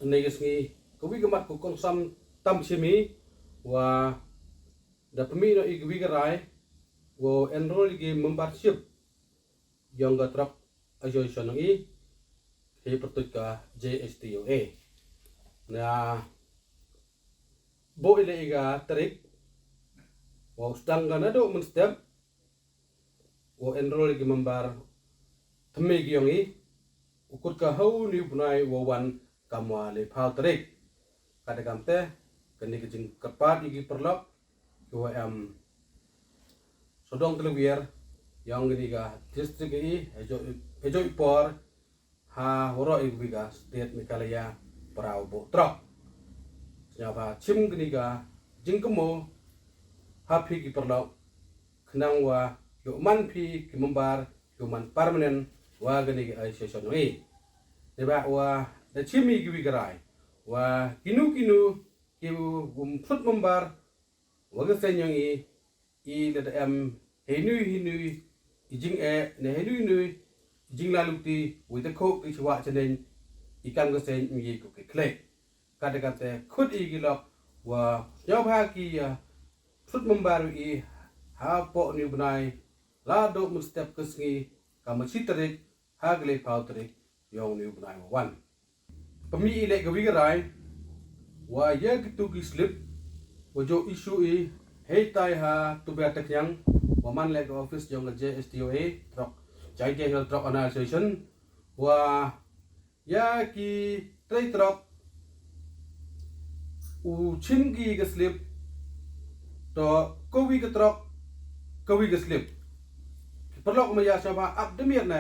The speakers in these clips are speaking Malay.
negesngi kuwi gemat ku konsam tam simi wa da pemino igwi garai wo enroll gi membership yang gatrap association ngi he pertut ka JSTOA na bo ile iga tarik wo sedang gana do mun step wo enroll gi member thme gi yongi ukut ka hau ni bunai wo wan kamwa le phau tarik kada kamte kani kejing kepat igi perlok ko sodong telewier yang gini ga distrik i hejo ipor ha horo igi ga state Meghalaya parau bo trok nyapa chim gini ga jingkemo hapi gi perlok kenang wa yo man pi ki membar yo man permanent wa gini ga association wi deba wa da chimi gi garai wa kinu ki fut membar wa ga senyong i da henui ijing ne henui jing lalu ti wi da ko ki chwa chenen ikan ga sen mi ko ke kle kada kate khut i gi lok wa yo pha ki fut membar i ha po ni bunai la do mu step kesngi kamachi tarik hagle pau tarik yong ni bunai wan pemi ile ga wi garai wa ye gitu gi slip wojo isu i hei tai ha tu ba tak yang wa man le office jong JSTOA trok jai je hel trok association wa ya ki trai trok u chin gi ga slip to ko wi ga trok ko wi ga slip perlok ma ya saba ab demir na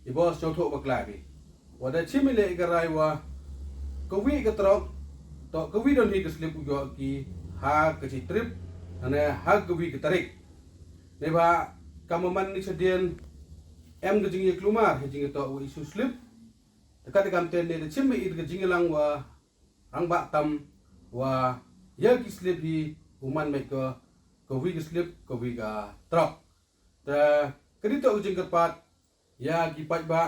i bos cho tho bakla bi wa da chimile ga rai wa ko wi ga trok to ko wi don hi ga slip u ki ha ke trip ane ha ke wi ke tarik ne ba kamaman ni sedien em ke jingi klumar he jingi to isu slip dekat kam ten ne chimmi it ke jingi lang wa rang ba tam wa ya ki slip hi uman me ko wi ke slip ko wi ga trok ta kedito jing kepat ya ki pat ba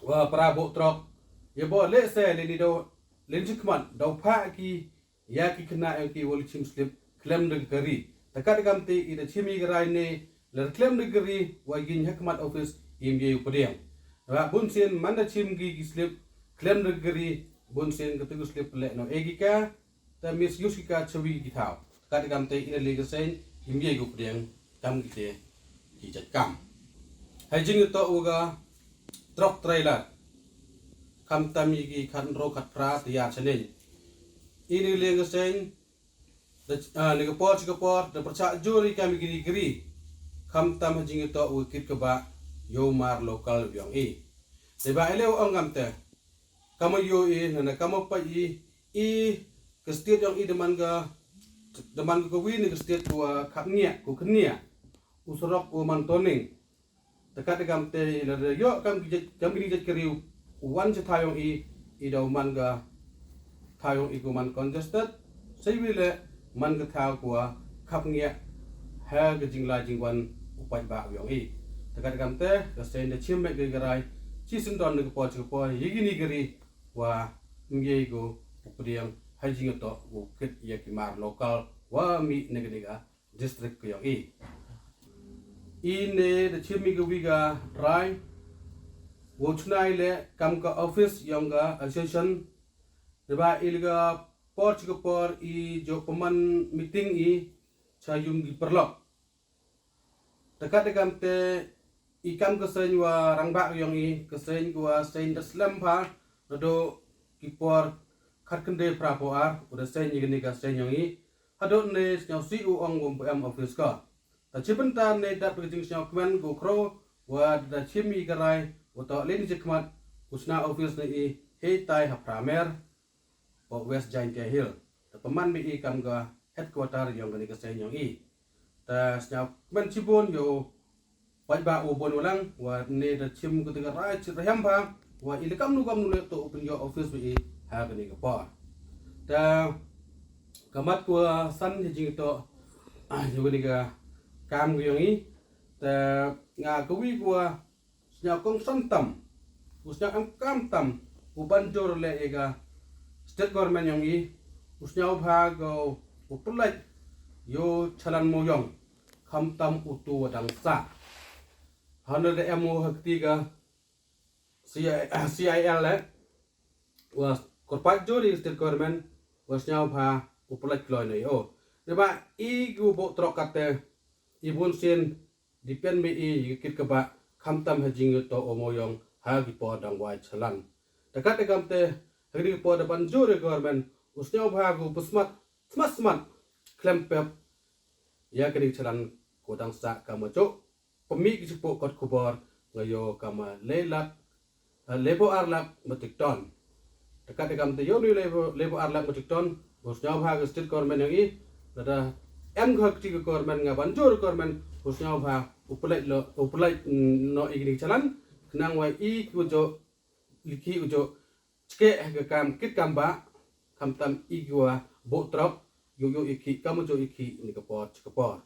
wa pra bo trok ye bo le se le ni do lenjikman do pha ki ya ki kena yang ki wol chim slip claim de gari takat kamte ida chimi garai ne le claim de gari wa gin hikmat office imge upadiam wa bunsen manda chim gi slip claim de gari bunsen ketu slip le no egika ta mis yusika chawi gi thau takat kamte ida le sen imge upadiam kam gi te ki chat kam hai jing to uga trok trailer kam tami gi khan ro khat pra tiya chane ini lenga sen lega por da percak juri kami giri kam tam jing to ukit ke ba yo mar lokal byong i de ba ele ong ngam te kamo yo i na kamo pa i ke state yang i deman ko wi ni ke state ko khapnia ko khnia usrok ko man toning dekat gam te le yo kam giri keriu wan che thayong i do man ga thayong ikuman contested sai wile man ga thaw kwa khap ngia ha ga jingla jingwan upai ba yong i takat kamte ga sen de chim me ga garai chi sin don ga po yigini gari wa ngie go upriang ha jing to go kit ya ki mar local wa mi ne ga district ko yong i ne de chim mi ga wi ga rai wo chnai le kam ka office yong ga association deba ilga por i jo peman meeting i chayum gi perlok dekat kamte ikam kesen wa rangba yong i kesen wa sein daslam pha do ki por khat kende prapo ar uda sein ni ga sein yong i hado ne snyau si u ong bom pm office ka ta chibenta ne da pejing snyau kwen go kro wa da chimi garai uta len jikmat usna office ne i he tai ha pramer o West Giant Hill ta peman mi i kam ga headquarter yang gani kesen yong i ta snyau men chibon yo pai ba o bon ulang wa ne da chim ko tiga rai chit raham ba wa ilkam nu le to open your office mi ha gani ga pa ta kamat ko san ji to yo gani ga kam go yong i ta nga ko wi ko snyau kong san tam usnya am kam tam u ban jor le ega state government yang i usnyau pha go upulai yo chalan moyong khamtam utu wadang sa hana de emo hakti ga CIL was korpat jori state government was nyau pha upulai kloi nei o deba i gu bo trok kate ibun sin dipen me i kit ka ba khamtam hajing to omoyong ha gi po dang wai chalan takat de kamte hagri po da ban jori government usnyau pha gu pusmat klempep ya kini chalan kodang sa kama cok pemi kisipo kot kubor ngayo kama lebo arlap metik ton dekat dekam te yo ni lebo arlap metik ton bos nyau bha state government yang i nada em khak ti government nga banjur government bos nyau bha upulai no igini chalan kenang wai i kujo likhi ujo cke ga kam kit kamba kam tam igwa bo trok yo iki kamu jo iki ni kapor